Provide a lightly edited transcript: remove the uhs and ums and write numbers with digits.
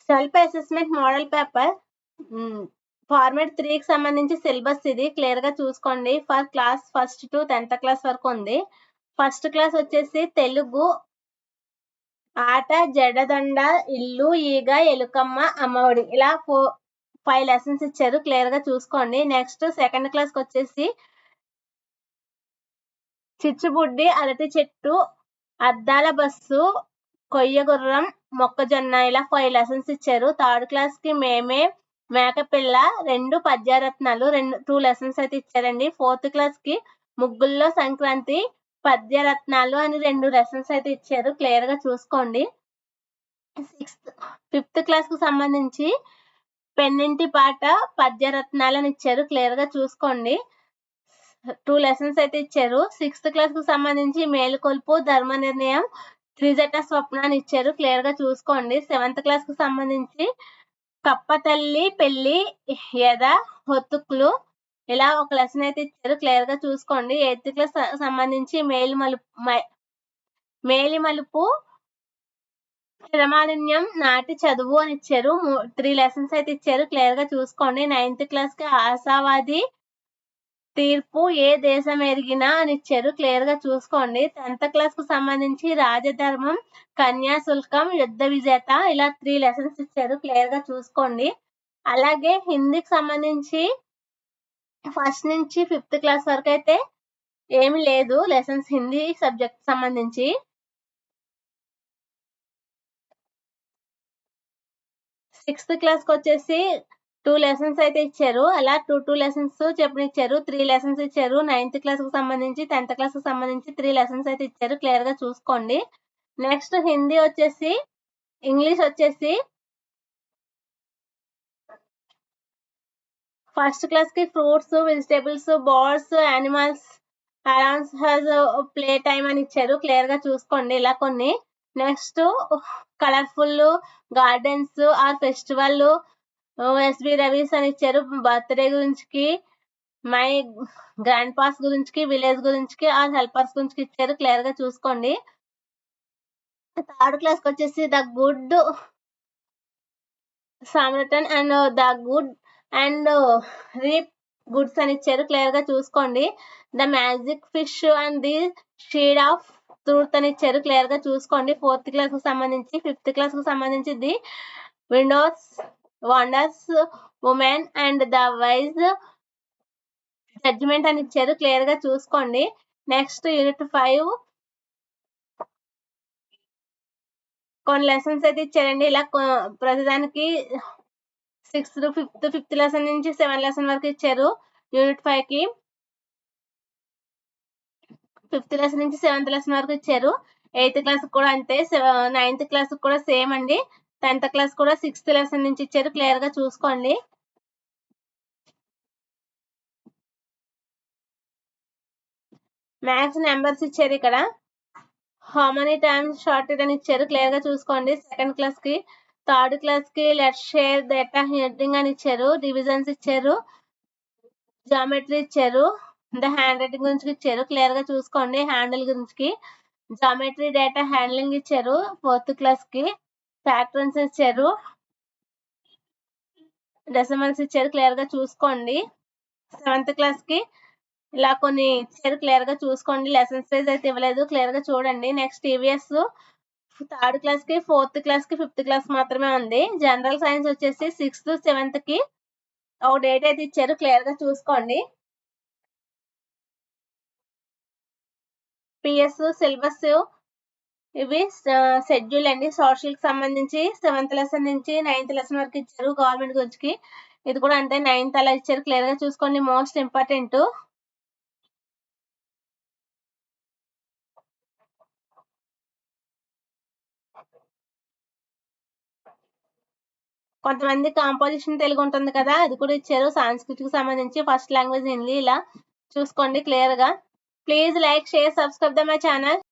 Self assessment model paper format 3కి సంబంధించి syllabus ఇది క్లియర్ గా చూసుకోండి. For class 1st to 10th class వరకు ఉంది. ఫస్ట్ క్లాస్ వచ్చేసి తెలుగు, ఆట, జడదండ, ఇల్లు, ఈగ, ఎలుకమ్మ, అమ్మఒడి ఇలా 5 లెసన్స్ ఇచ్చారు. క్లియర్ గా చూసుకోండి. నెక్స్ట్ సెకండ్ క్లాస్ కి వచ్చేసి చిచ్చుబుడ్డి, అరటి చెట్టు, అద్దాల బస్సు, కొయ్య గుర్రం, మొక్కజొన్న ఇలా 5 లెసన్స్ ఇచ్చారు. థర్డ్ క్లాస్ కి మేమే, మేకపిల్ల, 2 పద్యరత్నాలు 2 లెసన్స్ అయితే ఇచ్చారండి. ఫోర్త్ క్లాస్ కి ముగ్గుల్లో సంక్రాంతి, పద్యరత్నాలు అని 2 లెసన్స్ అయితే ఇచ్చారు. క్లియర్ గా చూసుకోండి. ఫిఫ్త్ క్లాస్ కు సంబంధించి పెన్నింటి పాట, పద్యరత్నాలు అని ఇచ్చారు. క్లియర్ గా చూసుకోండి. 2 లెసన్స్ అయితే ఇచ్చారు. 6th క్లాస్ కు సంబంధించి మేలుకొల్పు, ధర్మ నిర్ణయం, త్రిజట స్వప్న అని ఇచ్చారు. క్లియర్ గా చూసుకోండి. 7th క్లాస్ కు సంబంధించి కప్పతల్లి, పెళ్లి, యద, హొత్తుకులు ఇలా ఒక లెసన్ అయితే ఇచ్చారు. క్లియర్ గా చూసుకోండి. 8th క్లాస్ సంబంధించి మేలిమలుపు, స్థిరమాలిన్యం, నాటి చదువు అని ఇచ్చారు. 3 లెసన్స్ అయితే ఇచ్చారు. క్లియర్ గా చూసుకోండి. 9th క్లాస్ కి ఆశావాది, తీర్పు, ఏ దేశం ఎరిగినా అని ఇచ్చారు. క్లియర్ గా చూసుకోండి. 10th క్లాస్ కు సంబంధించి రాజధర్మం, కన్యాశుల్కం, యుద్ధ విజేత ఇలా 3 లెసన్స్ ఇచ్చారు. క్లియర్ గా చూసుకోండి. అలాగే హిందీకి సంబంధించి 1st నుంచి 5th క్లాస్ వరకు అయితే ఏమి లేదు లెసన్స్ హిందీ సబ్జెక్ట్ సంబంధించి. 6th క్లాస్ కి వచ్చేసి 2 లెసన్స్ అయితే ఇచ్చారు. అలా 2 లెసన్స్ చెప్పిన ఇచ్చారు. 3 లెసన్స్ ఇచ్చారు. 9th క్లాస్ కు సంబంధించి 10th క్లాస్ కు సంబంధించి 3 లెసన్స్ అయితే ఇచ్చారు. క్లియర్ గా చూసుకోండి. నెక్స్ట్ హిందీ వచ్చేసి, ఇంగ్లీష్ వచ్చేసి ఫస్ట్ క్లాస్ కి fruits, vegetables, birds, animals around us play time అని ఇచ్చారు. క్లియర్ గా చూసుకోండి. ఇలా కొన్ని. Next colourful gardens or festival, ఎస్బి రవీస్ అని ఇచ్చారు. బర్త్డే గురించి, మై గ్రాండ్ పాస్ గురించి, విలేజ్ గురించి ఆర్ హెల్పర్స్ గురించి ఇచ్చారు. క్లియర్ గా చూసుకోండి. థర్డ్ క్లాస్ కి వచ్చేసి the good Samaritan and the good and reap goods అని ఇచ్చారు. క్లియర్ గా చూసుకోండి. The magic fish and the షీడ్ of truth అని ఇచ్చారు. క్లియర్ గా చూసుకోండి. 4th క్లాస్ కు సంబంధించి. 5th క్లాస్ కు సంబంధించి the windows, wonders, women and the wise judgement అని ఇచ్చారు. క్లియర్ గా చూసుకోండి. నెక్స్ట్ యూనిట్ 5 కొన్ని లెసన్స్ అయితే ఇచ్చారండి. ఇలా ప్రతిదానికి 6th to 5th లెసన్ నుంచి 7 లెసన్ వరకు ఇచ్చారు. యూనిట్ 5 కి 5th లెసన్ నుంచి 7th లెసన్ వరకు ఇచ్చారు. 8th క్లాస్ కూడా అంతే. 9th క్లాస్ కూడా సేమ్ అండి. 10th క్లాస్ కూడా 6th లెసన్ నుంచి ఇచ్చారు. క్లియర్ గా చూసుకోండి. మ్యాథ్స్ నెంబర్స్ ఇచ్చారు. ఇక్కడ హౌ మెనీ టైమ్స్ షార్టెడ్ అని ఇచ్చారు. క్లియర్ గా చూసుకోండి. 2nd క్లాస్ కి. 3rd క్లాస్ కి లెట్స్ షేర్ డేటా హెడ్డింగ్ అని ఇచ్చారు. డివిజన్స్ ఇచ్చారు. జామెట్రీ ఇచ్చారు. ద హ్యాండ్ రైటింగ్ గురించి ఇచ్చారు. క్లియర్ గా చూసుకోండి. హ్యాండిల్ గురించి, జామెట్రీ, డేటా హ్యాండ్లింగ్ ఇచ్చారు. 4th క్లాస్ కి ప్యాటర్న్స్ ఇచ్చారు. డెసిమల్స్ ఇచ్చారు. క్లియర్ గా చూసుకోండి. 7th క్లాస్ కి ఇలా కొన్ని ఇచ్చారు. క్లియర్ గా చూసుకోండి. లెసన్స్ వైజ్ అయితే ఇవ్వలేదు. క్లియర్ గా చూడండి. నెక్స్ట్ టీవీఎస్ 3rd క్లాస్ కి, 4th క్లాస్ కి, 5th క్లాస్ మాత్రమే ఉంది. జనరల్ సైన్స్ వచ్చేసి 6th, 7th కి ఒక డేట్ అయితే ఇచ్చారు. క్లియర్ గా చూసుకోండి. పిఎస్ సిలబస్ ఇవి షెడ్యూల్ అండి. సోషల్ కి సంబంధించి 7th లెసన్ నుంచి 9th లెసన్ వరకు ఇచ్చారు. గవర్నమెంట్ గురించి ఇది కూడా అంతే. 9th అలా ఇచ్చారు. క్లియర్ గా చూసుకోండి. Most important. కొంతమంది కాంపోజిషన్ తెలుగు ఉంటుంది కదా, అది కూడా ఇచ్చారు. సంస్కృత్ కి సంబంధించి ఫస్ట్ లాంగ్వేజ్ హిందీ ఇలా చూసుకోండి. క్లియర్ గా. Please like, share, subscribe the my channel.